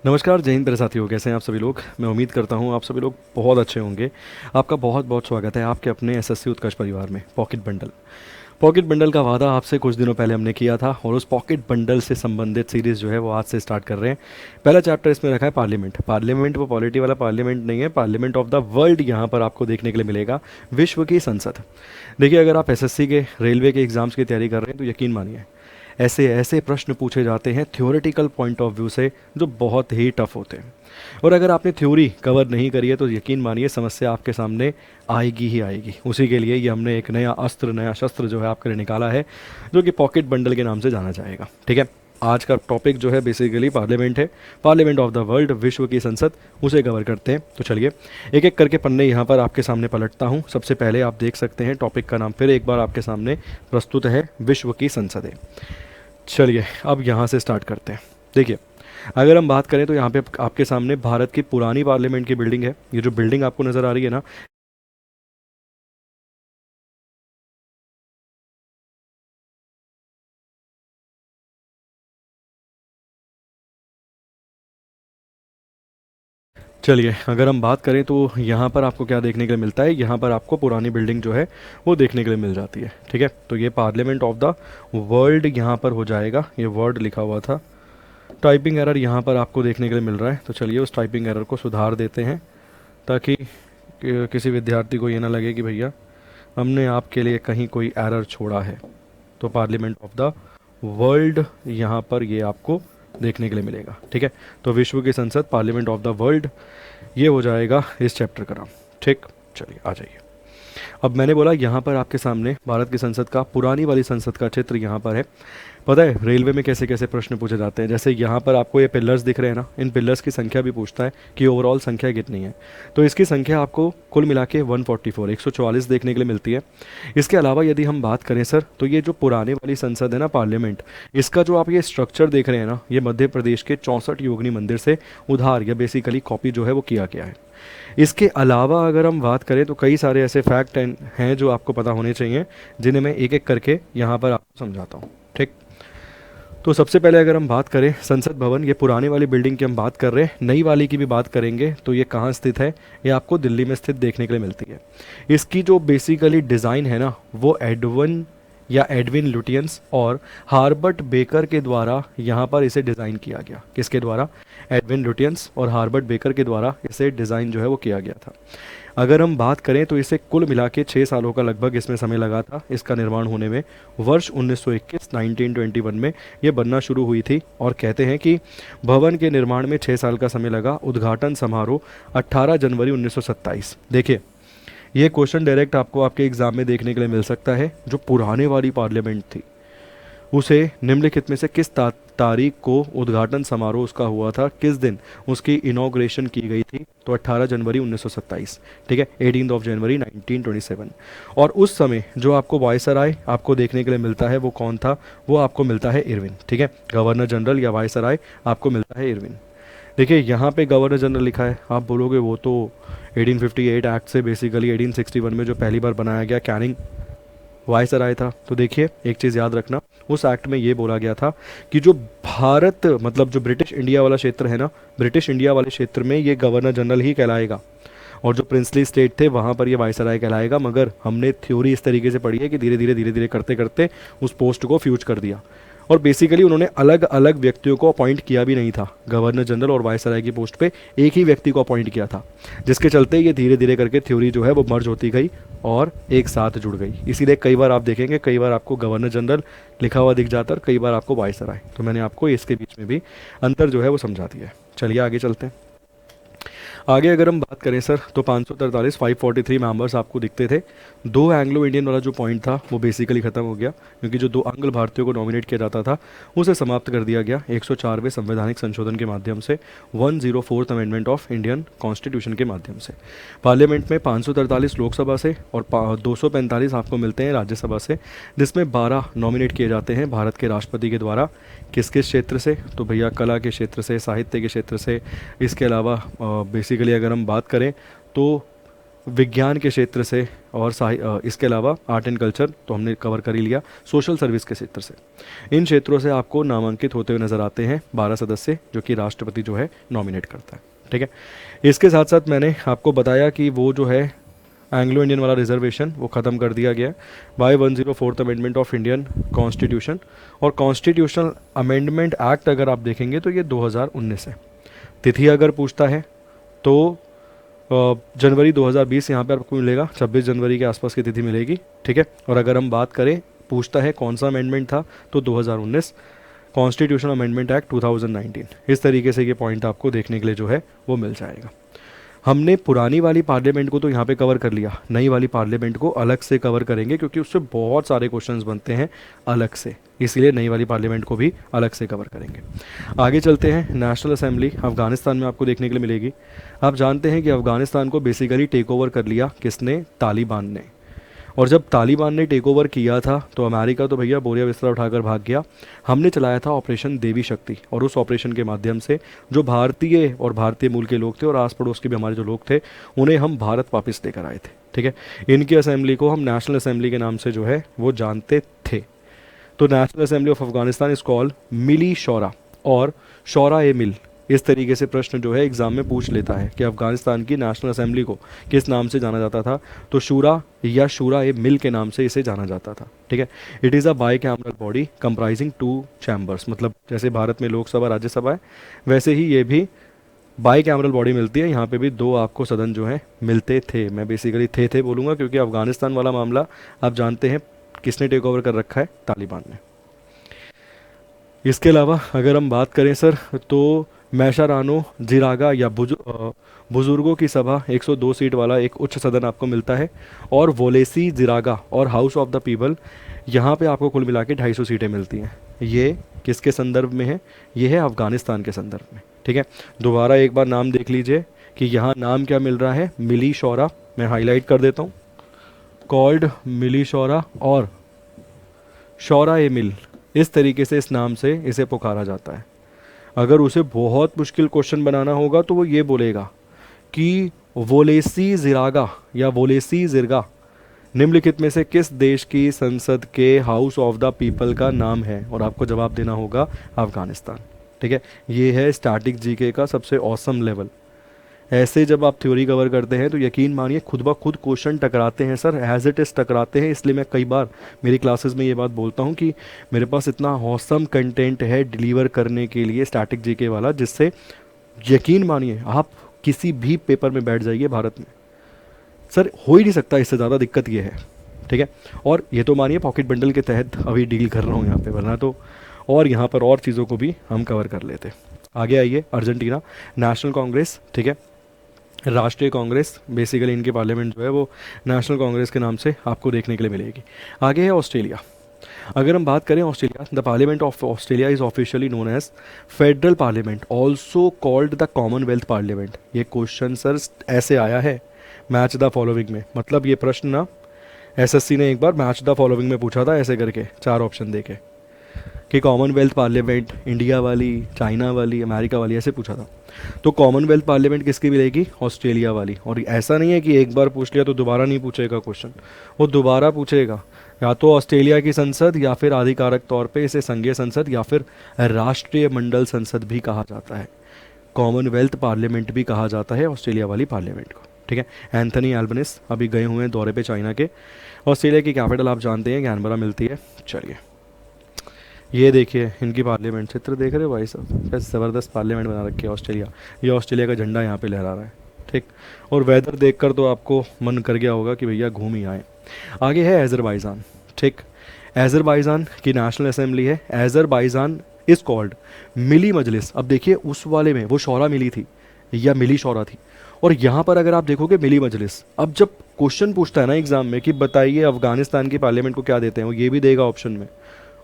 नमस्कार, जय हिंद मेरे साथियों। कैसे हैं आप सभी लोग। मैं उम्मीद करता हूं आप सभी लोग बहुत अच्छे होंगे। आपका बहुत बहुत स्वागत है आपके अपने एसएससी उत्कर्ष परिवार में। पॉकेट बंडल का वादा आपसे कुछ दिनों पहले हमने किया था और उस पॉकेट बंडल से संबंधित सीरीज़ जो है वो आज से स्टार्ट कर रहे हैं। पहला चैप्टर इसमें रखा है पार्लियामेंट वो पॉलिटी वाला पार्लियामेंट नहीं है, पार्लियामेंट ऑफ द वर्ल्ड यहाँ पर आपको देखने के लिए मिलेगा। विश्व की संसद। देखिए, अगर आप एसएससी के रेलवे के एग्ज़ाम्स की तैयारी कर रहे हैं तो यकीन मानिए ऐसे ऐसे प्रश्न पूछे जाते हैं थ्योरेटिकल पॉइंट ऑफ व्यू से जो बहुत ही टफ होते हैं। और अगर आपने थ्योरी कवर नहीं करी है तो यकीन मानिए समस्या आपके सामने आएगी ही आएगी। उसी के लिए ये हमने एक नया अस्त्र, नया शस्त्र जो है आपके लिए निकाला है, जो कि पॉकेट बंडल के नाम से जाना जाएगा। ठीक है, आज का टॉपिक जो है बेसिकली पार्लियामेंट है। पार्लियामेंट ऑफ द वर्ल्ड, विश्व की संसद, उसे कवर करते हैं। तो चलिए एक एक करके पन्ने यहाँ पर आपके सामने पलटता हूँ। सबसे पहले आप देख सकते हैं टॉपिक का नाम फिर एक बार आपके सामने प्रस्तुत है, विश्व की संसदें। चलिए अब यहाँ से स्टार्ट करते हैं। देखिए, अगर हम बात करें तो यहाँ पे आपके सामने भारत की पुरानी पार्लियामेंट की बिल्डिंग है। ये जो बिल्डिंग आपको नज़र आ रही है ना, चलिए अगर हम बात करें तो यहाँ पर आपको क्या देखने के लिए मिलता है। यहाँ पर आपको पुरानी बिल्डिंग जो है वो देखने के लिए मिल जाती है। ठीक है, तो ये पार्लियामेंट ऑफ द वर्ल्ड यहाँ पर हो जाएगा। ये वर्ड लिखा हुआ था। टाइपिंग एरर यहाँ पर आपको देखने के लिए मिल रहा है, तो चलिए उस टाइपिंग एरर को सुधार देते हैं ताकि किसी विद्यार्थी को ये ना लगे कि भैया हमने आपके लिए कहीं कोई एरर छोड़ा है। तो पार्लियामेंट ऑफ द वर्ल्ड यहाँ पर ये आपको देखने के लिए मिलेगा। ठीक है, तो विश्व की संसद, पार्लियामेंट ऑफ द वर्ल्ड, ये हो जाएगा इस चैप्टर का नाम। ठीक, चलिए आ जाइए। अब मैंने बोला यहाँ पर आपके सामने भारत की संसद का, पुरानी वाली संसद का चित्र यहाँ पर है। पता है रेलवे में कैसे कैसे प्रश्न पूछे जाते हैं। जैसे यहाँ पर आपको ये पिलर्स दिख रहे हैं ना, इन पिलर्स की संख्या भी पूछता है कि ओवरऑल संख्या कितनी है। तो इसकी संख्या आपको कुल मिला के 144 144 देखने के लिए मिलती है। इसके अलावा यदि हम बात करें सर, तो ये जो पुराने वाली संसद है ना, पार्लियामेंट, इसका जो आप ये स्ट्रक्चर देख रहे हैं ना, ये मध्य प्रदेश के 64 योगिनी मंदिर से उधार या बेसिकली कॉपी जो है वो किया गया है। इसके अलावा अगर हम बात करें तो कई सारे ऐसे फैक्ट हैं जो आपको पता होने चाहिए, जिन्हें मैं एक एक करके यहाँ पर आपको समझाता हूँ। ठीक, तो सबसे पहले अगर हम बात करें संसद भवन, ये पुराने वाली बिल्डिंग की हम बात कर रहे हैं। नई वाली की भी बात करेंगे तो ये कहाँ स्थित है, ये आपको दिल्ली में स्थित देखने के लिए मिलती है। इसकी जो बेसिकली डिज़ाइन है ना, वो एडविन लुटियंस और हार्बर्ट बेकर के द्वारा यहाँ पर इसे डिज़ाइन किया गया। किसके द्वारा? एडविन लुटियंस और हार्बर्ट बेकर के द्वारा इसे डिज़ाइन जो है वो किया गया था। अगर हम बात करें तो इसे कुल मिला के 6 सालों का लगभग इसमें समय लगा था इसका निर्माण होने में। वर्ष 1921 में ये बनना शुरू हुई थी और कहते हैं कि भवन के निर्माण में 6 साल का समय लगा। उद्घाटन समारोह 18 जनवरी 1927। देखिए, ये क्वेश्चन डायरेक्ट आपको आपके एग्जाम में देखने के लिए मिल सकता है। जो पुराने वाली पार्लियामेंट थी उसे निम्नलिखित में से किस तारीख को उद्घाटन समारोह उसका हुआ था, किस दिन उसकी इनॉग्रेशन की गई थी? तो 18 जनवरी 1927। ठीक है, 18 ऑफ जनवरी 1927। और उस समय जो आपको वायसराय आपको देखने के लिए मिलता है वो कौन था? वो आपको मिलता है इरविन। ठीक है, गवर्नर जनरल या वायसराय आपको मिलता है इरविन। देखिए यहाँ पे गवर्नर जनरल लिखा है, आप बोलोगे वो तो 1858 एक्ट से बेसिकली 1861 में जो पहली बार बनाया गया कैनिंग वायसराय था। तो देखिए एक चीज़ याद रखना, उस एक्ट में ये बोला गया था कि जो भारत मतलब जो ब्रिटिश इंडिया वाला क्षेत्र है ना, ब्रिटिश इंडिया वाले क्षेत्र में ये गवर्नर जनरल ही कहलाएगा और जो प्रिंसली स्टेट थे वहाँ पर ये वायसराय कहलाएगा। मगर हमने थ्योरी इस तरीके से पढ़ी है कि धीरे धीरे करते करते उस पोस्ट को फ्यूज कर दिया और बेसिकली उन्होंने अलग अलग व्यक्तियों को अपॉइंट किया भी नहीं था। गवर्नर जनरल और वायसराय की पोस्ट पे एक ही व्यक्ति को अपॉइंट किया था, जिसके चलते ये धीरे धीरे करके थ्योरी जो है वो मर्ज होती गई और एक साथ जुड़ गई। इसीलिए कई बार आप देखेंगे, कई बार आपको गवर्नर जनरल लिखा हुआ दिख जाता है और कई बार आपको वायसराय। तो मैंने आपको इसके बीच में भी अंतर जो है वो समझा दिया है। चलिए आगे चलते हैं। आगे अगर हम बात करें सर तो 543 543 मेंबर्स आपको दिखते थे। दो एंग्लो इंडियन वाला जो पॉइंट था वो बेसिकली खत्म हो गया, क्योंकि जो दो आंग्ल भारतीयों को नॉमिनेट किया जाता था उसे समाप्त कर दिया गया 104वें संवैधानिक संशोधन के माध्यम से, 104th amendment of Indian constitution के माध्यम से। पार्लियामेंट में 543 लोकसभा से और 245 आपको मिलते हैं राज्यसभा से, जिसमें 12 नॉमिनेट किए जाते हैं भारत के राष्ट्रपति के द्वारा। किस किस क्षेत्र से? तो भैया कला के क्षेत्र से, साहित्य के क्षेत्र से। इसके अलावा बेसिकली अगर हम बात करें तो विज्ञान के क्षेत्र से और इसके अलावा आर्ट एंड कल्चर तो हमने कवर कर ही लिया, सोशल सर्विस के क्षेत्र से, इन क्षेत्रों से आपको नामांकित होते हुए नज़र आते हैं 12 सदस्य जो कि राष्ट्रपति जो है नॉमिनेट करता है। ठीक है, इसके साथ साथ मैंने आपको बताया कि वो जो है एंग्लो इंडियन वाला रिजर्वेशन वो ख़त्म कर दिया गया by 104th amendment of Indian constitution. और कॉन्स्टिट्यूशनल अमेंडमेंट एक्ट अगर आप देखेंगे तो ये 2019 है। तिथि अगर पूछता है तो जनवरी 2020 यहाँ पर आपको मिलेगा, 26 जनवरी के आसपास की तिथि मिलेगी। ठीक है, और अगर हम बात करें पूछता है कौन सा अमेंडमेंट था तो 2019 कॉन्स्टिट्यूशन अमेंडमेंट एक्ट 2019। इस तरीके से ये पॉइंट आपको देखने के लिए जो है वो मिल जाएगा। हमने पुरानी वाली पार्लियामेंट को तो यहाँ पे कवर कर लिया, नई वाली पार्लियामेंट को अलग से कवर करेंगे क्योंकि उससे बहुत सारे क्वेश्चंस बनते हैं अलग से, इसलिए नई वाली पार्लियामेंट को भी अलग से कवर करेंगे। आगे चलते हैं। नेशनल असेंबली अफगानिस्तान में आपको देखने के लिए मिलेगी। आप जानते हैं कि अफगानिस्तान को बेसिकली टेक ओवर कर लिया किसने? तालिबान ने। और जब तालिबान ने टेक ओवर किया था तो अमेरिका तो भैया बोरिया बिस्तरा उठाकर भाग गया। हमने चलाया था ऑपरेशन देवी शक्ति, और उस ऑपरेशन के माध्यम से जो भारतीय और भारतीय मूल के लोग थे और आस पड़ोस के भी हमारे जो लोग थे उन्हें हम भारत वापस लेकर आए थे। ठीक है, इनकी असेंबली को हम नेशनल असेंबली के नाम से जो है वो जानते थे। तो national assembly of Afghanistan is called Mili Shura और शौरा ए मिल। इस तरीके से प्रश्न जो है एग्जाम में पूछ लेता है कि अफगानिस्तान की नेशनल असेंबली को किस नाम से जाना जाता था, तो शूरा या शूरा ए मिल के नाम से इसे जाना जाता था। ठीक है, it is a by cameral body comprising 2 chambers, मतलब जैसे भारत में लोकसभा राज्यसभा है वैसे ही ये भी बाई कैमरल बॉडी मिलती है। यहाँ पे भी 2 आपको सदन जो है मिलते थे। मैं बेसिकली थे बोलूँगा क्योंकि अफगानिस्तान वाला मामला आप जानते हैं किसने टेक ओवर कर रखा है? तालिबान ने। इसके अलावा अगर हम बात करें सर तो मैशारानो जिरागा या बुजुर्गों की सभा 102 सीट वाला एक उच्च सदन आपको मिलता है। और वोलेसी जिरागा और हाउस ऑफ द पीपल, यहाँ पे आपको कुल मिला के 250 सीटें मिलती हैं। ये किसके संदर्भ में है? ये है अफगानिस्तान के संदर्भ में। ठीक है, दोबारा एक बार नाम देख लीजिए कि यहाँ नाम क्या मिल रहा है? मिली शौरा। मैं हाईलाइट कर देता हूँ, कॉल्ड मिली शौरा और शौरा ए मिल, इस तरीके से इस नाम से इसे पुकारा जाता है। अगर उसे बहुत मुश्किल क्वेश्चन बनाना होगा तो वो ये बोलेगा कि वोलेसी जिरागा या वोलेसी जिरगा निम्नलिखित में से किस देश की संसद के हाउस ऑफ द पीपल का नाम है? और आपको जवाब देना होगा अफगानिस्तान। ठीक है, ये है स्टैटिक जीके का सबसे औसम लेवल। ऐसे जब आप थ्योरी कवर करते हैं तो यकीन मानिए खुद ब खुद क्वेश्चन टकराते हैं सर, एज इट इज़ टकराते हैं। इसलिए मैं कई बार मेरी क्लासेस में ये बात बोलता हूँ कि मेरे पास इतना औसम कंटेंट है डिलीवर करने के लिए स्टैटिक जीके वाला, जिससे यकीन मानिए आप किसी भी पेपर में बैठ जाइए भारत में, सर हो ही नहीं सकता इससे ज़्यादा। दिक्कत ये है। ठीक है, और ये तो मानिए पॉकेट बंडल के तहत अभी डील कर रहा हूँ यहाँ पे, वरना तो और यहाँ पर और चीज़ों को भी हम कवर कर लेते। आगे आइए, अर्जेंटीना नेशनल कांग्रेस। ठीक है, राष्ट्रीय कांग्रेस, बेसिकली इनकी पार्लियामेंट जो है वो नेशनल कांग्रेस के नाम से आपको देखने के लिए मिलेगी। आगे है ऑस्ट्रेलिया। अगर हम बात करें Australia, the parliament of Australia is officially known as federal parliament, also called the commonwealth parliament. ये क्वेश्चन सर ऐसे आया है मैच द फॉलोइंग में, मतलब ये प्रश्न ना एसएससी ने एक बार मैच द फॉलोइंग में पूछा था ऐसे करके 4 ऑप्शन देके कि कॉमनवेल्थ पार्लियामेंट इंडिया वाली, चाइना वाली, अमेरिका वाली, ऐसे पूछा था। तो कॉमनवेल्थ पार्लियामेंट किसकी मिलेगी? ऑस्ट्रेलिया वाली। और ऐसा नहीं है कि एक बार पूछ लिया तो दोबारा नहीं पूछेगा क्वेश्चन, वो दोबारा पूछेगा। या तो ऑस्ट्रेलिया की संसद या फिर आधिकारिक तौर पे इसे संघीय संसद या फिर राष्ट्रीय मंडल संसद भी कहा जाता है। कॉमनवेल्थ पार्लियामेंट भी कहा जाता है ऑस्ट्रेलिया वाली पार्लियामेंट को। ठीक है, एंथनी एल्बनीज अभी गए हुए हैं दौरे पे चाइना के। ऑस्ट्रेलिया की कैपिटल आप जानते हैं कैनबरा मिलती है। चलिए ये देखिए इनकी पार्लियामेंट, चित्र देख रहे हो भाई साहब, कैसे ज़बरदस्त पार्लियामेंट बना रखी है ऑस्ट्रेलिया। ये ऑस्ट्रेलिया का झंडा यहाँ पे लहरा रहा है। ठीक, और वेदर देखकर तो आपको मन कर गया होगा कि भैया घूम ही आए। आगे है अजरबैजान। ठीक, अजरबैजान की नेशनल असेंबली है। अजरबैजान इज कॉल्ड मिली मजलिस। अब देखिए उस वाले में वो शौरा मिली थी या मिली शौरा थी, और यहाँ पर अगर आप देखोगे मिली मजलिस। अब जब क्वेश्चन पूछता है ना एग्जाम में कि बताइए अफगानिस्तान की पार्लियामेंट को क्या देते हैं, वो ये भी देगा ऑप्शन में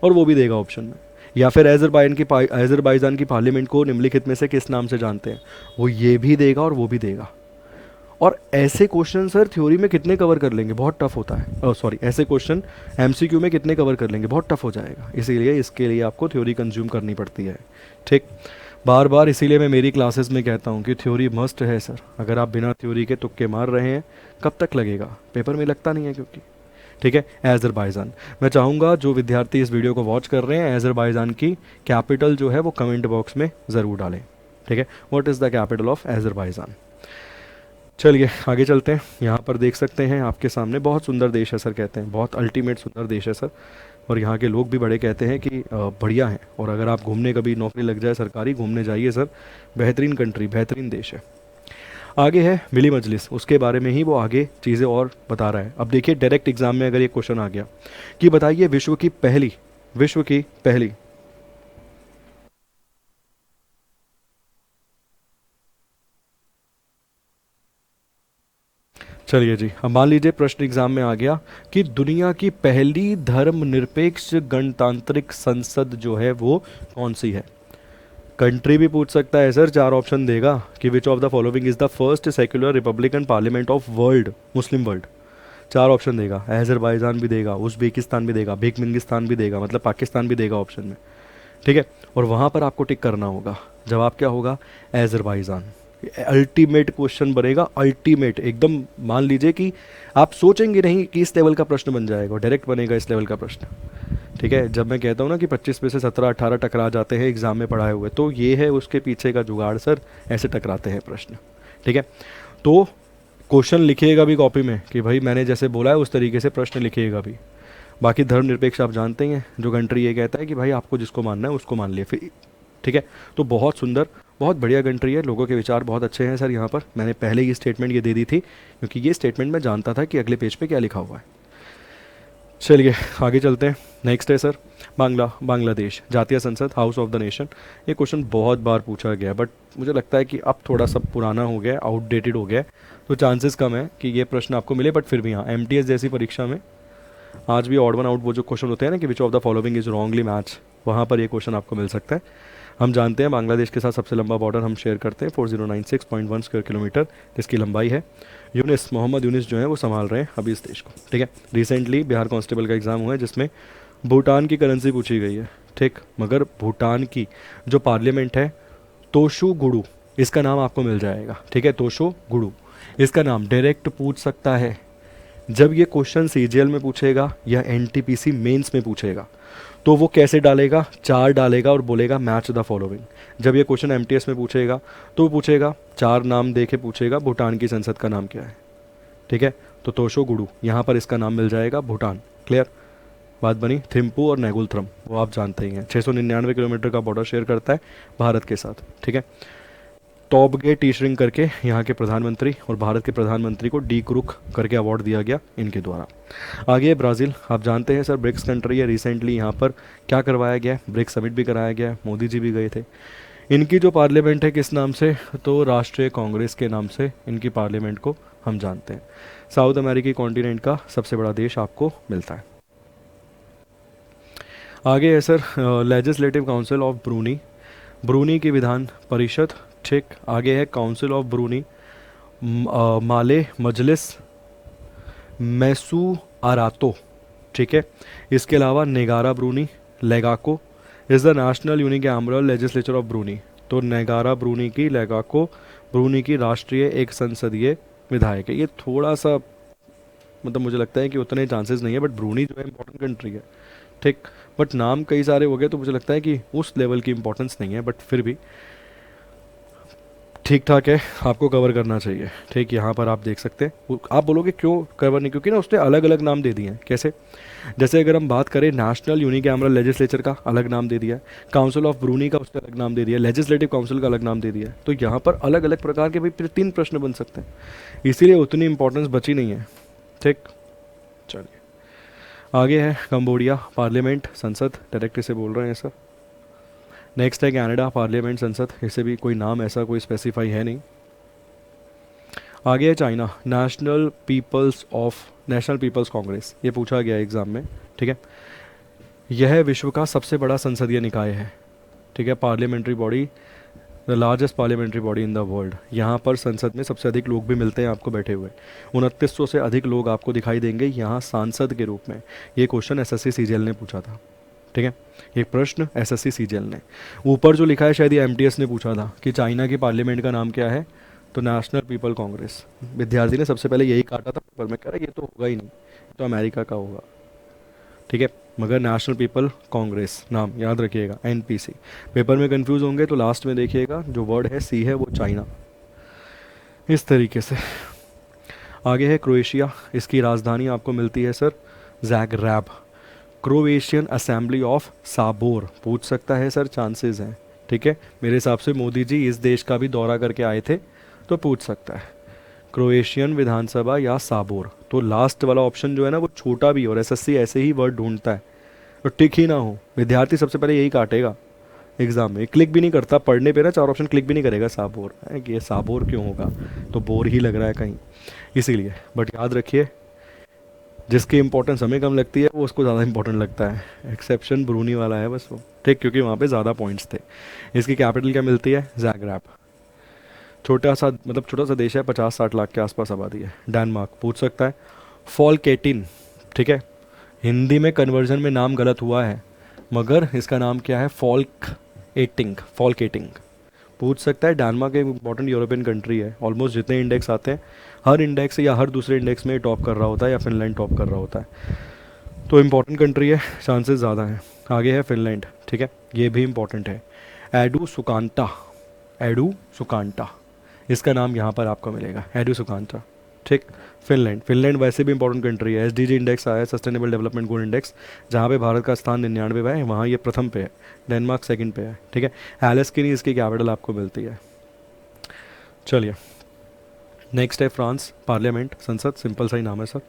और वो भी देगा ऑप्शन में। या फिर अजरबैजान की पार्लियामेंट को निम्नलिखित में से किस नाम से जानते हैं, वो ये भी देगा और वो भी देगा। और ऐसे क्वेश्चन सर थ्योरी में कितने कवर कर लेंगे, बहुत टफ होता है। सॉरी, ऐसे क्वेश्चन एमसीक्यू में कितने कवर कर लेंगे, बहुत टफ हो जाएगा। इसीलिए इसके लिए आपको थ्योरी कंज्यूम करनी पड़ती है। ठीक, बार बार इसीलिए मैं मेरी क्लासेस में कहता हूँ कि थ्योरी मस्ट है सर। अगर आप बिना थ्योरी के तुक्के मार रहे हैं कब तक लगेगा, पेपर में लगता नहीं है क्योंकि। ठीक है, अज़रबैजान। मैं चाहूँगा जो विद्यार्थी इस वीडियो को वॉच कर रहे हैं अज़रबैजान की कैपिटल जो है वो कमेंट बॉक्स में ज़रूर डालें। ठीक है, what is the capital of Azerbaijan. चलिए आगे चलते हैं। यहाँ पर देख सकते हैं आपके सामने, बहुत सुंदर देश है सर, कहते हैं बहुत अल्टीमेट सुंदर देश है सर। और यहाँ के लोग भी बड़े कहते हैं कि बढ़िया है। और अगर आप घूमने कभी नौकरी लग जाए सरकारी, घूमने जाइए सर, बेहतरीन कंट्री, बेहतरीन देश है। आगे है मिली मजलिस, उसके बारे में ही वो आगे चीज़ें और बता रहा है। अब देखिए डायरेक्ट एग्जाम में अगर ये क्वेश्चन आ गया कि बताइए विश्व की पहली चलिए जी, अब मान लीजिए प्रश्न एग्जाम में आ गया कि दुनिया की पहली धर्मनिरपेक्ष गणतांत्रिक संसद जो है वो कौन सी है। कंट्री भी पूछ सकता है सर, चार ऑप्शन देगा कि which of the following is the first secular Republican parliament of world, Muslim world. चार ऑप्शन देगा, अजरबैजान भी देगा, उज्बेकिस्तान भी देगा, बेकमिंगिस्तान भी देगा, मतलब पाकिस्तान भी देगा ऑप्शन में। ठीक है, और वहाँ पर आपको टिक करना होगा। जवाब क्या होगा, अजरबैजान। अल्टीमेट क्वेश्चन बनेगा, अल्टीमेट एकदम। मान लीजिए कि आप सोचेंगे नहीं कि इस लेवल का प्रश्न बन जाएगा, डायरेक्ट बनेगा इस लेवल का प्रश्न। ठीक है, जब मैं कहता हूँ ना कि 25 में से 17-18 टकरा जाते हैं एग्जाम में पढ़ाए हुए, तो ये है उसके पीछे का जुगाड़ सर, ऐसे टकराते हैं प्रश्न। ठीक है, तो क्वेश्चन लिखिएगा भी कॉपी में कि भाई मैंने जैसे बोला है उस तरीके से प्रश्न लिखिएगा भी। बाकी धर्मनिरपेक्ष आप जानते ही हैं, जो कंट्री ये कहता है कि भाई आपको जिसको मानना है उसको मान लिया फिर। ठीक है, तो बहुत सुंदर, बहुत बढ़िया कंट्री है, लोगों के विचार बहुत अच्छे हैं सर। यहाँ पर मैंने पहले ही स्टेटमेंट ये दे दी थी, क्योंकि ये स्टेटमेंट मैं जानता था कि अगले पेज पे क्या लिखा हुआ है। चलिए आगे चलते हैं। नेक्स्ट है सर बांग्लादेश, जातीय संसद, हाउस ऑफ द नेशन। ये क्वेश्चन बहुत बार पूछा गया है, बट मुझे लगता है कि अब थोड़ा सब पुराना हो गया है, आउटडेटेड हो गया है, तो चांसेस कम है कि ये प्रश्न आपको मिले। बट फिर भी हाँ, एमटीएस जैसी परीक्षा में आज भी ऑड वन आउट वो जो क्वेश्चन होते हैं ना कि which of the following is wrongly match, वहाँ पर ये क्वेश्चन आपको मिल सकता है। हम जानते हैं बांग्लादेश के साथ सबसे लंबा बॉर्डर हम शेयर करते हैं, 4096.1 स्क्वायर किलोमीटर जिसकी लंबाई है। यूनिस, मोहम्मद यूनिस जो है वो संभाल रहे हैं अभी इस देश को। ठीक है, रिसेंटली बिहार कांस्टेबल का एग्ज़ाम हुआ है जिसमें भूटान की करेंसी पूछी गई है। ठीक, मगर भूटान की जो पार्लियामेंट है, तोशु गुडू, इसका नाम आपको मिल जाएगा। ठीक है, तोशु गुडू इसका नाम डायरेक्ट पूछ सकता है। जब ये क्वेश्चन सीजीएल में पूछेगा या एनटीपीसी मेंस में पूछेगा तो वो कैसे डालेगा, चार डालेगा और बोलेगा मैच द फॉलोइंग। जब ये क्वेश्चन एमटीएस में पूछेगा तो वो पूछेगा, चार नाम दे के पूछेगा भूटान की संसद का नाम क्या है। ठीक है, तो तोशो गुडू यहाँ पर इसका नाम मिल जाएगा भूटान। क्लियर बात बनी। थिम्पू और नेगुलथ्रम वो आप जानते ही हैं, 699 किलोमीटर का बॉर्डर शेयर करता है भारत के साथ। ठीक है, तोबगे टी श्रिंग करके यहाँ के प्रधानमंत्री और भारत के प्रधानमंत्री को डी क्रुक करके अवार्ड दिया गया इनके द्वारा। आगे ब्राज़ील, आप जानते हैं सर ब्रिक्स कंट्री है। रिसेंटली यहाँ पर क्या करवाया गया है, ब्रिक्स समिट भी कराया गया है, मोदी जी भी गए थे। इनकी जो पार्लियामेंट है किस नाम से, तो राष्ट्रीय कांग्रेस के नाम से इनकी पार्लियामेंट को हम जानते हैं। साउथ अमेरिकी कॉन्टिनेंट का सबसे बड़ा देश आपको मिलता है। आगे है sir legislative council of Brunei, Brunei की विधान परिषद। ठीक, आगे है council of Brunei, Malay Majlis, Mesyuarat. ठीक है, इसके अलावा Negara Brunei, LegCo is the national unicameral legislature of Brunei. तो नेगारा ब्रूनी की, लेगाको ब्रूनी की राष्ट्रीय एक संसदीय विधायक है। ये थोड़ा सा मतलब मुझे लगता है कि उतने चांसेस नहीं है, बट ब्रूनी जो है इंपॉर्टेंट कंट्री है। ठीक, बट नाम कई सारे हो गए तो मुझे लगता है कि उस लेवल की इंपॉर्टेंस नहीं है, बट फिर भी ठीक ठाक है, आपको कवर करना चाहिए। ठीक, यहाँ पर आप देख सकते हैं। आप बोलोगे क्यों कवर नहीं, क्योंकि ना उसने अलग अलग नाम दे दिए हैं। कैसे, जैसे अगर हम बात करें नेशनल यूनिकैमरल लेजिस्लेचर का अलग नाम दे दिया है, काउंसिल ऑफ ब्रूनी का उसने अलग नाम दे दिया है, लेजिस्लेटिव काउंसिल का अलग नाम दे दिया है। तो यहाँ पर अलग अलग प्रकार के भाई 3 प्रश्न बन सकते हैं, इसीलिए उतनी इंपॉर्टेंस बची नहीं है। ठीक, चलिए आगे है कंबोडिया, पार्लियामेंट संसद, डायरेक्ट इसे बोल रहे हैं सर। नेक्स्ट है कनाडा, पार्लियामेंट संसद, इसे भी कोई नाम ऐसा कोई स्पेसिफाई है नहीं। आगे है चाइना, नेशनल पीपल्स कांग्रेस, ये पूछा गया एग्जाम में। ठीक है, यह विश्व का सबसे बड़ा संसदीय निकाय है। ठीक है, parliamentary body, the largest parliamentary body in the world. यहाँ पर संसद में सबसे अधिक लोग भी मिलते हैं आपको बैठे हुए, 2900 से अधिक लोग आपको दिखाई देंगे यहाँ सांसद के रूप में। ये क्वेश्चन एसएससी सीजीएल ने पूछा था। ठीक है, एक प्रश्न एसएससी सीजीएल ने। ऊपर जो लिखा है शायद ये एमटीएस ने पूछा था कि चाइना की पार्लियामेंट का नाम क्या है, तो नेशनल पीपल कांग्रेस। विद्यार्थी ने सबसे पहले यही काटा था, पर मैं कह रहा ये तो होगा ही नहीं, ये तो अमेरिका का होगा। ठीक है, मगर नेशनल पीपल कांग्रेस नाम याद रखिएगा, एनपीसी। पेपर में कंफ्यूज होंगे तो लास्ट में देखिएगा जो वर्ड है सी है वो चाइना। इस तरीके से आगे है क्रोएशिया, इसकी राजधानी आपको मिलती है सर ज़ैग्रेब। क्रोएशियन असेंबली ऑफ साबोर पूछ सकता है सर, चांसेस हैं। ठीक है, मेरे हिसाब से मोदी जी इस देश का भी दौरा करके आए थे तो पूछ सकता है क्रोएशियन विधानसभा या साबोर। तो लास्ट वाला ऑप्शन जो है ना वो छोटा भी, और एसएससी ऐसे ही वर्ड ढूंढता है तो टिक ही ना हो, विद्यार्थी सबसे पहले यही काटेगा एग्जाम में, क्लिक भी नहीं करता पढ़ने पे ना, 4 ऑप्शन क्लिक भी नहीं करेगा, साबोर है कि ये साबोर क्यों होगा, तो बोर ही लग रहा है कहीं, इसीलिए। बट याद रखिए जिसकी इंपॉर्टेंस हमें कम लगती है वो उसको ज़्यादा इंपॉर्टेंट लगता है, एक्सेप्शन ब्रूनी वाला है बस वो। ठीक, क्योंकि वहाँ पे ज़्यादा पॉइंट्स थे। इसकी कैपिटल क्या मिलती है, ज़ैग्रेब। छोटा सा मतलब छोटा सा देश है, 50-60 लाख के आसपास आबादी है। डेनमार्क पूछ सकता है। फॉलकेटिन, ठीक है, हिंदी में कन्वर्जन में नाम गलत हुआ है मगर इसका नाम क्या है, फॉलकेटिंग पूछ सकता है। डेनमार्क एक इंपॉर्टेंट यूरोपियन कंट्री है, ऑलमोस्ट जितने इंडेक्स आते हैं हर इंडेक्स या हर दूसरे इंडेक्स में टॉप कर रहा होता है, या फिनलैंड टॉप कर रहा होता है, तो इंपॉर्टेंट कंट्री है, चांसेस ज़्यादा हैं। आगे है फिनलैंड, ठीक है, ये भी इंपॉर्टेंट है। एडू सुकांटा इसका नाम यहाँ पर आपको मिलेगा, एडू सुकांटा। ठीक, फिनलैंड वैसे भी इंपॉर्टेंट कंट्री है, एसडीजी इंडेक्स आया है, सस्टेनेबल डेवलपमेंट गोल इंडेक्स, जहाँ पे भारत का स्थान 99वां है, वहाँ ये प्रथम पे है, डेनमार्क सेकंड पे है। ठीक है, हेलेसिंकी इसकी कैपिटल आपको मिलती है। चलिए नेक्स्ट है फ्रांस, पार्लियामेंट, संसद, सिंपल सा ही नाम है सर।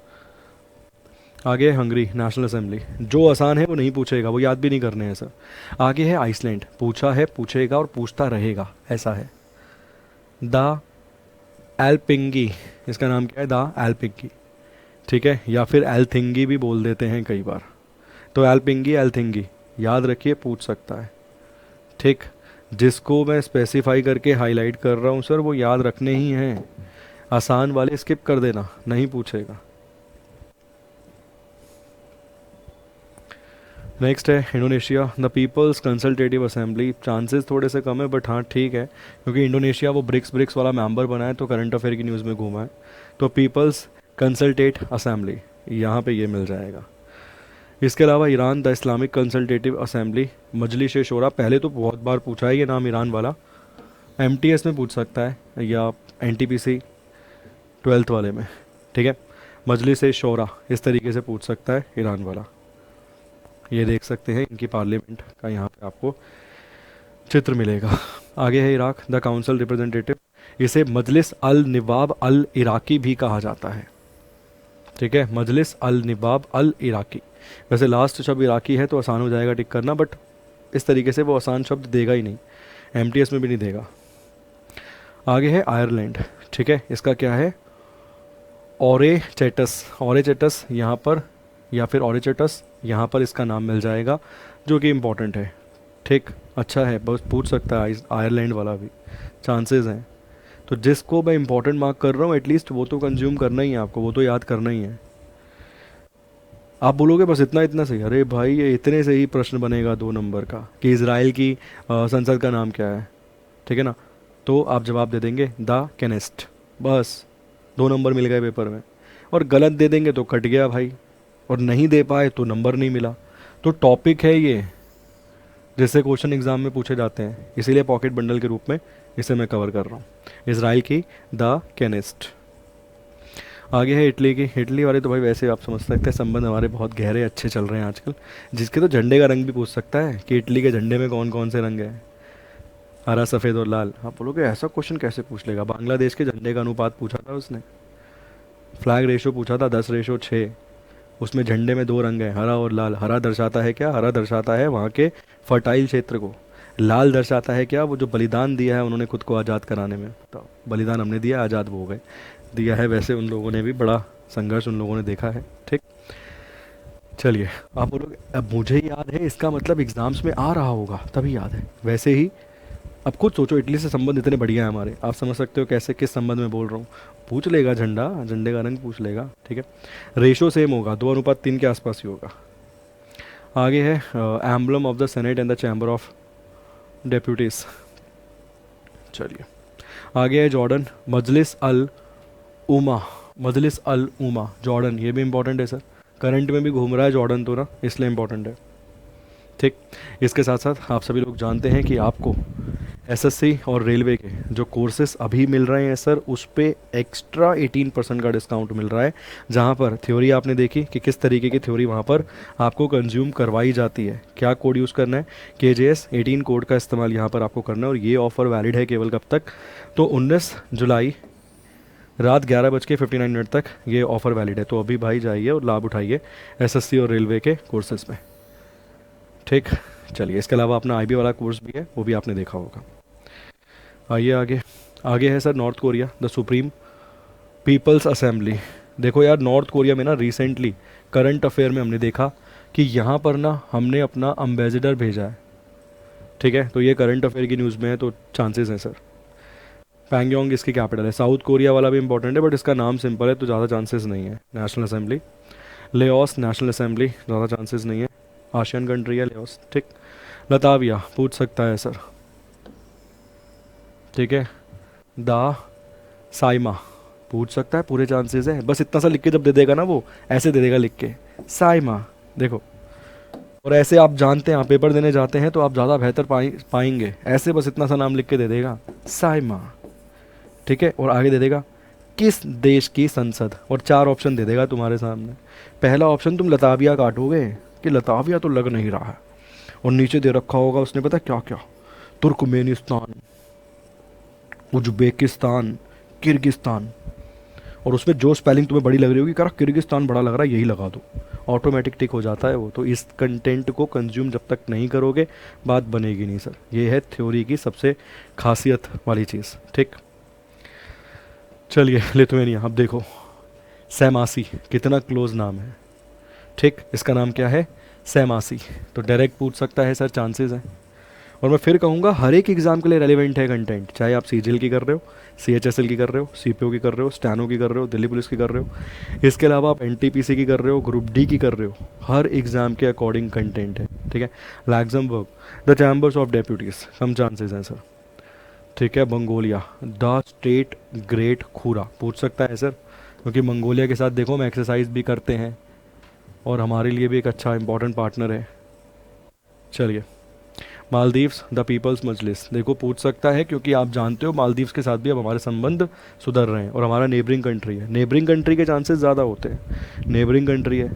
आगे है हंगरी, नेशनल असेंबली। जो आसान है वो नहीं पूछेगा, वो याद भी नहीं करने हैं सर। आगे है आइसलैंड, पूछा है, पूछेगा और पूछता रहेगा, ऐसा है। द एल्पिंगी, इसका नाम क्या है, द एल्पिंगी। ठीक है, या फिर एल्थिंगी भी बोल देते हैं कई बार, तो एल्पिंगी एल्थिंगी याद रखिए, पूछ सकता है। ठीक, जिसको मैं स्पेसिफाई करके हाईलाइट कर रहा हूँ सर वो याद रखने ही हैं, आसान वाले स्किप कर देना, नहीं पूछेगा। नेक्स्ट है Indonesia, the people's consultative assembly. Chances थोड़े से कम है बट हाँ ठीक है, क्योंकि इंडोनेशिया वो ब्रिक्स वाला मेंबर बना है तो करंट अफेयर की न्यूज़ में घूमा है, तो पीपल्स कंसल्टेट असेंबली यहाँ पे ये मिल जाएगा। इसके अलावा Iran, the Islamic consultative assembly, Majlis e Shura, पहले तो बहुत बार पूछा है ये नाम ईरान वाला, एमटीएस में पूछ सकता है या एनटीपीसी 12th वाले में। ठीक है, मजलिस ए शोरा इस तरीके से पूछ सकता है ईरान वाला, ये देख सकते हैं इनकी पार्लियामेंट का यहाँ पे आपको चित्र मिलेगा। आगे है इराक, द काउंसिल रिप्रेजेंटेटिव, इसे मजलिस अल निवाब अल इराकी भी कहा जाता है। ठीक है, मजलिस अल निवाब अल इराकी, वैसे लास्ट शब्द इराकी है तो आसान हो जाएगा टिक करना, बट इस तरीके से वो आसान शब्द देगा ही नहीं, एमटीएस में भी नहीं देगा। आगे है आयरलैंड, ठीक है, इसका क्या है, ऑरेचेटस यहाँ पर, या फिर ऑरेचेटस यहाँ पर इसका नाम मिल जाएगा, जो कि इम्पोर्टेंट है। ठीक, अच्छा है, बस पूछ सकता है आयरलैंड वाला भी, चांसेस हैं। तो जिसको मैं इंपॉर्टेंट मार्क कर रहा हूँ एटलीस्ट वो तो कंज्यूम करना ही है आपको, वो तो याद करना ही है। आप बोलोगे बस इतना सही, अरे भाई ये इतने से ही प्रश्न बनेगा 2 नंबर का कि इजराइल की संसद का नाम क्या है, ठीक है ना, तो आप जवाब दे देंगे द केनेस्ट, बस 2 नंबर मिल गए पेपर में। और गलत दे देंगे तो कट गया भाई, और नहीं दे पाए तो नंबर नहीं मिला। तो टॉपिक है ये जिससे क्वेश्चन एग्जाम में पूछे जाते हैं, इसीलिए पॉकेट बंडल के रूप में इसे मैं कवर कर रहा हूँ, इजराइल की द केनेस्ट। आगे है इटली की, इटली वाले तो भाई वैसे आप समझ सकते हैं संबंध हमारे बहुत गहरे अच्छे चल रहे हैं आजकल, जिसके तो झंडे का रंग भी पूछ सकता है कि इटली के झंडे में कौन कौन से रंग है, हरा, सफ़ेद और लाल। आप बोलोगे ऐसा क्वेश्चन कैसे पूछ लेगा, बांग्लादेश के झंडे का अनुपात पूछा था उसने, फ्लैग रेशो पूछा था 10:6, उसमें झंडे में 2 रंग हैं, हरा और लाल। हरा दर्शाता है क्या, हरा दर्शाता है वहाँ के फर्टाइल क्षेत्र को, लाल दर्शाता है क्या, वो जो बलिदान दिया है उन्होंने खुद को आज़ाद कराने में, तो बलिदान हमने दिया, आज़ाद वो हो गए, दिया है वैसे उन लोगों ने भी, बड़ा संघर्ष उन लोगों ने देखा है। ठीक, चलिए आप बोलोगे अब मुझे याद है, इसका मतलब एग्जाम्स में आ रहा होगा तभी याद है, वैसे ही अब खुद सोचो, इटली से संबंध इतने बढ़िया है हमारे, आप समझ सकते हो कैसे, किस संबंध में बोल रहा हूँ, पूछ लेगा झंडे का रंग पूछ लेगा। ठीक है, रेशो सेम होगा, 2:3 के आसपास ही होगा। आगे है emblem of the senate and the chamber of deputies. चलिए आगे है जॉर्डन, मजलिस अल उमा, मजलिस अल उमा जॉर्डन, ये भी इंपॉर्टेंट है सर, करंट में भी घूम रहा है जॉर्डन तो ना, इसलिए इंपॉर्टेंट है। ठीक, इसके साथ साथ आप सभी लोग जानते हैं कि आपको एसएससी और रेलवे के जो कोर्सेज अभी मिल रहे हैं सर, उस पे एक्स्ट्रा 18% का डिस्काउंट मिल रहा है। जहाँ पर थ्योरी आपने देखी कि किस तरीके की थ्योरी वहाँ पर आपको कंज्यूम करवाई जाती है, क्या कोड यूज़ करना है, KJS 18 कोड का इस्तेमाल यहाँ पर आपको करना है। और ये ऑफ़र वैलिड है केवल कब तक, तो 19 जुलाई रात 11:59 तक ये ऑफ़र वैलिड है। तो अभी भाई जाइए और लाभ उठाइए एसएससी और रेलवे के कोर्सेज में। ठीक, चलिए इसके अलावा अपना IB वाला कोर्स भी है, वो भी आपने देखा होगा। आइए आगे, आगे है sir north Korea, the supreme people's assembly. देखो यार, नॉर्थ कोरिया में ना रिसेंटली करंट अफेयर में हमने देखा कि यहाँ पर ना हमने अपना एम्बेसडर भेजा है। ठीक है, तो ये करंट अफेयर की न्यूज़ में है, तो चांसेस हैं सर। पैंगयोंग इसकी कैपिटल है। साउथ कोरिया वाला भी इंपॉर्टेंट है, बट इसका नाम सिंपल है तो ज़्यादा चांसेस नहीं है। National assembly Laos, national assembly ज़्यादा चांसेस नहीं है, आशियन कंट्री है लेओस। ठीक, लताविया पूछ सकता है सर। ठीक है, दा साइमा पूछ सकता है, पूरे चांसेस है। बस इतना सा लिख के जब दे देगा ना, वो ऐसे दे देगा लिख के साइमा, देखो। और ऐसे आप जानते हैं, आप पेपर देने जाते हैं तो आप ज़्यादा बेहतर पाएंगे। ऐसे बस इतना सा नाम लिख के दे देगा साइमा। ठीक है, और आगे दे देगा किस देश की संसद, और 4 ऑप्शन दे देगा तुम्हारे सामने। पहला ऑप्शन तुम लताविया काटोगे कि लताविया तो लग नहीं रहा है, और नीचे दे रखा होगा उसने पता क्या क्या, तुर्कमेनिस्तान, उज्बेकिस्तान, किर्गिस्तान। और उसमें जो स्पेलिंग तुम्हें बड़ी लग रही होगी, करा किर्गिस्तान बड़ा लग रहा है, यही लगा दो, ऑटोमेटिक टिक हो जाता है वो। तो इस कंटेंट को कंज्यूम जब तक नहीं करोगे बात बनेगी नहीं सर। ये है थ्योरी की सबसे खासियत वाली चीज़। ठीक, चलिए लिथुआनिया, अब देखो सैमासी, कितना क्लोज नाम है। ठीक, इसका नाम क्या है, सैमासी। तो डायरेक्ट पूछ सकता है सर, चांसेस हैं। और मैं फिर कहूँगा हर एक एग्ज़ाम के लिए रेलिवेंट है कंटेंट, चाहे आप CGL की कर रहे हो, CHSL की कर रहे हो, CPO की कर रहे हो, स्टैनो की कर रहे हो, दिल्ली पुलिस की कर रहे हो, इसके अलावा आप NTPC की कर रहे हो, ग्रुप D की कर रहे हो, हर एग्ज़ाम के अकॉर्डिंग कंटेंट है। ठीक है, Luxembourg, the chambers of deputies, कम चांसेस हैं सर। ठीक है, Mongolia, the state great Khural पूछ सकता है सर, क्योंकि मंगोलिया के साथ देखो हम एक्सरसाइज भी करते हैं और हमारे लिए भी एक अच्छा इंपॉर्टेंट पार्टनर है। चलिए, मालदीव्स, द पीपल्स मजलिस, देखो पूछ सकता है, क्योंकि आप जानते हो मालदीव्स के साथ भी अब हमारे संबंध सुधर रहे हैं, और हमारा नेबरिंग कंट्री है। नेबरिंग कंट्री के चांसेस ज़्यादा होते हैं, नेबरिंग कंट्री है।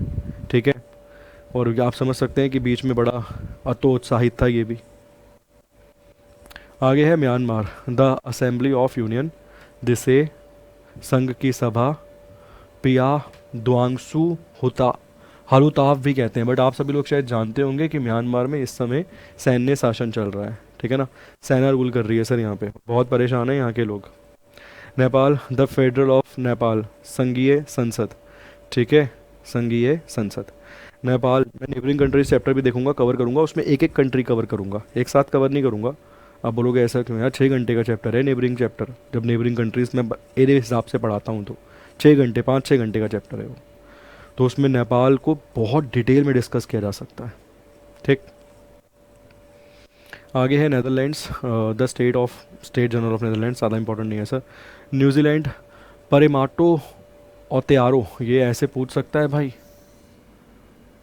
ठीक है, और आप समझ सकते हैं कि बीच में बड़ा अतोत्साहित था ये भी। आगे है Myanmar, the assembly of union, जिसे संघ की सभा, पिया द्वांगसू होता हालूताफ भी कहते हैं। बट आप सभी लोग शायद जानते होंगे कि म्यांमार में इस समय सैन्य शासन चल रहा है। ठीक है ना, सेना रूल कर रही है सर, यहाँ पे बहुत परेशान है यहाँ के लोग। Nepal, the federal of Nepal, संघीय संसद। ठीक है, संघीय संसद नेपाल। मैं नेबरिंग कंट्रीज चैप्टर भी देखूंगा, कवर करूंगा, उसमें एक एक कंट्री कवर करूंगा, एक साथ कवर नहीं करूंगा। आप बोलोगे ऐसा क्यों यार, 6 घंटे का चैप्टर है नेबरिंग चैप्टर, जब नेबरिंग कंट्रीज में मेरे हिसाब से पढ़ाता हूँ तो 6 घंटे, 5-6 घंटे का चैप्टर है वो। तो उसमें नेपाल को बहुत डिटेल में डिस्कस किया जा सकता है। ठीक, आगे है Netherlands, the state general of Netherlands, ज़्यादा इंपॉर्टेंट नहीं है सर। न्यूजीलैंड, परिमाटो ओतेआरो, ये ऐसे पूछ सकता है भाई,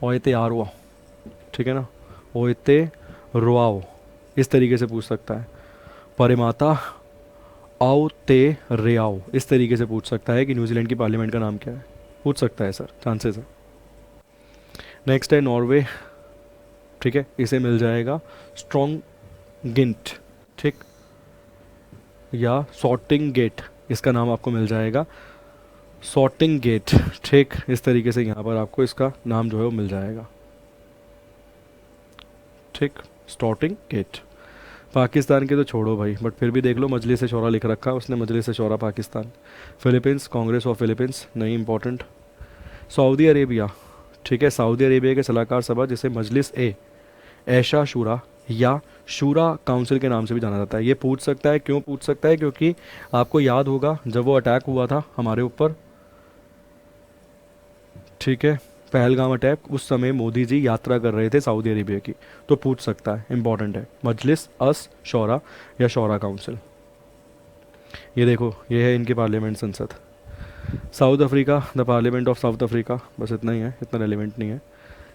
ओतेआरो। ठीक है ना, ओते रोआओ, इस तरीके से पूछ सकता है। परिमाता आओ ते रेआओ, इस तरीके से पूछ सकता है कि न्यूजीलैंड की पार्लियामेंट का नाम क्या है, पूछ सकता है सर, चांसेस है। नेक्स्ट है नॉर्वे। ठीक है, इसे मिल जाएगा स्ट्रॉन्ग गिंट। ठीक, या सॉर्टिंग गेट, इसका नाम आपको मिल जाएगा सॉर्टिंग गेट। ठीक, इस तरीके से यहाँ पर आपको इसका नाम जो है वो मिल जाएगा। ठीक, सॉर्टिंग गेट। पाकिस्तान के तो छोड़ो भाई, बट फिर भी देख लो, मजलिस शोरा लिख रखा है उसने, Majlis Shoora Pakistan. Philippines, congress of Philippines, नहीं इंपॉर्टेंट। सऊदी अरेबिया, ठीक है, सऊदी अरेबिया के सलाहकार सभा, जिसे मजलिस ऐशा शूरा या शूरा काउंसिल के नाम से भी जाना जाता है। ये पूछ सकता है, क्यों पूछ सकता है, क्योंकि आपको याद होगा जब वो अटैक हुआ था हमारे ऊपर, ठीक है, पहलगाम अटैक, उस समय मोदी जी यात्रा कर रहे थे सऊदी अरेबिया की, तो पूछ सकता है, इंपॉर्टेंट है। मजलिस अस शौरा या शौरा काउंसिल, ये देखो ये है इनकी पार्लियामेंट संसद। South Africa, the parliament of south Africa, बस इतना ही है, इतना रेलिवेंट नहीं है।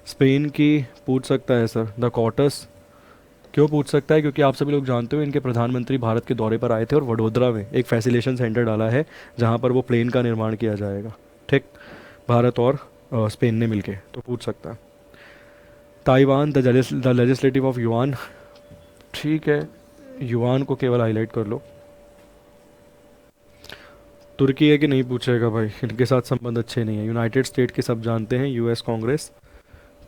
स्पेन की पूछ सकता है सर, द कॉर्टस। क्यों पूछ सकता है? क्योंकि आप सभी लोग जानते हो इनके प्रधानमंत्री भारत के दौरे पर आए थे और वडोदरा में एक फैसिलेशन सेंटर डाला है जहाँ पर वो प्लेन का निर्माण किया जाएगा, ठीक, भारत और स्पेन ने मिलके, तो पूछ सकता है। Taiwan, the legislative of yuan, ठीक है, युआन को केवल हाईलाइट कर लो। तुर्की है कि नहीं पूछेगा भाई, इनके साथ संबंध अच्छे नहीं है। यूनाइटेड स्टेट के सब जानते हैं, यूएस कांग्रेस,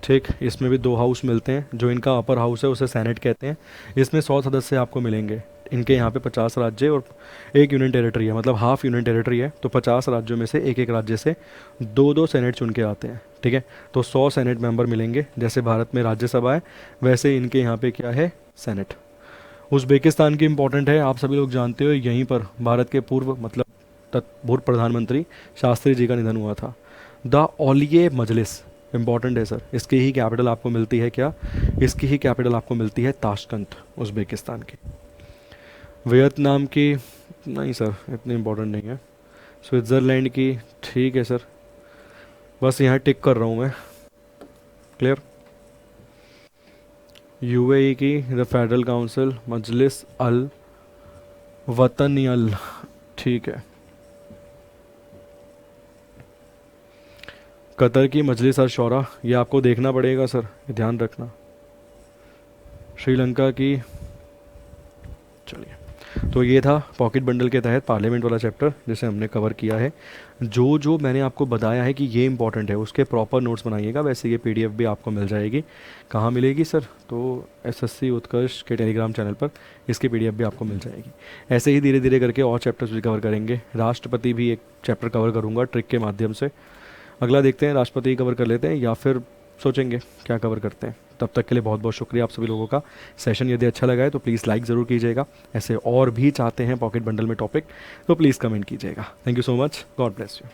ठीक, इसमें भी 2 हाउस मिलते हैं, जो इनका अपर हाउस है उसे सेनेट कहते हैं। इसमें 100 सदस्य आपको मिलेंगे। इनके यहाँ पे 50 राज्य और 1 यूनियन टेरिटरी है, मतलब हाफ यूनियन टेरिटरी है, तो 50 राज्यों में से एक एक राज्य से 2-2 सेनेट चुन के आते हैं, ठीक है। तो 100 सेनेट मेंबर मिलेंगे, जैसे भारत में राज्यसभा है वैसे इनके यहाँ पे क्या है, सेनेट। उज़्बेकिस्तान की इंपॉर्टेंट है, आप सभी लोग जानते हो यहीं पर भारत के पूर्व मतलब पूर्व प्रधानमंत्री शास्त्री जी का निधन हुआ था। द ओलिये मजलिस, इंपॉर्टेंट है सर, इसकी ही कैपिटल आपको मिलती है क्या, इसकी ही कैपिटल आपको मिलती है ताशकंद, उज़्बेकिस्तान की। वियतनाम की नहीं सर, इतनी इंपॉर्टेंट नहीं है। स्विट्ज़रलैंड की, ठीक है सर, बस यहाँ टिक कर रहा हूँ मैं, क्लियर। यूएई की, द फेडरल काउंसिल मजलिस अल वतनियल, ठीक है। कतर की मजलिस अल शौरा, ये आपको देखना पड़ेगा सर, ध्यान रखना। श्रीलंका की, चलिए, तो ये था पॉकेट बंडल के तहत पार्लियामेंट वाला चैप्टर जिसे हमने कवर किया है। जो जो मैंने आपको बताया है कि ये इंपॉर्टेंट है उसके प्रॉपर नोट्स बनाइएगा। वैसे ये पीडीएफ भी आपको मिल जाएगी, कहाँ मिलेगी सर, तो एसएससी उत्कर्ष के टेलीग्राम चैनल पर इसकी पीडीएफ भी आपको मिल जाएगी। ऐसे ही धीरे धीरे करके और चैप्टर्स भी कवर करेंगे। राष्ट्रपति भी एक चैप्टर कवर करूँगा ट्रिक के माध्यम से, अगला देखते हैं, राष्ट्रपति कवर कर लेते हैं या फिर सोचेंगे क्या कवर करते हैं। तब तक के लिए बहुत बहुत शुक्रिया आप सभी लोगों का। सेशन यदि अच्छा लगा है तो प्लीज़ लाइक ज़रूर कीजिएगा। ऐसे और भी चाहते हैं पॉकेट बंडल में टॉपिक तो प्लीज़ कमेंट कीजिएगा। Thank you so much, God bless you.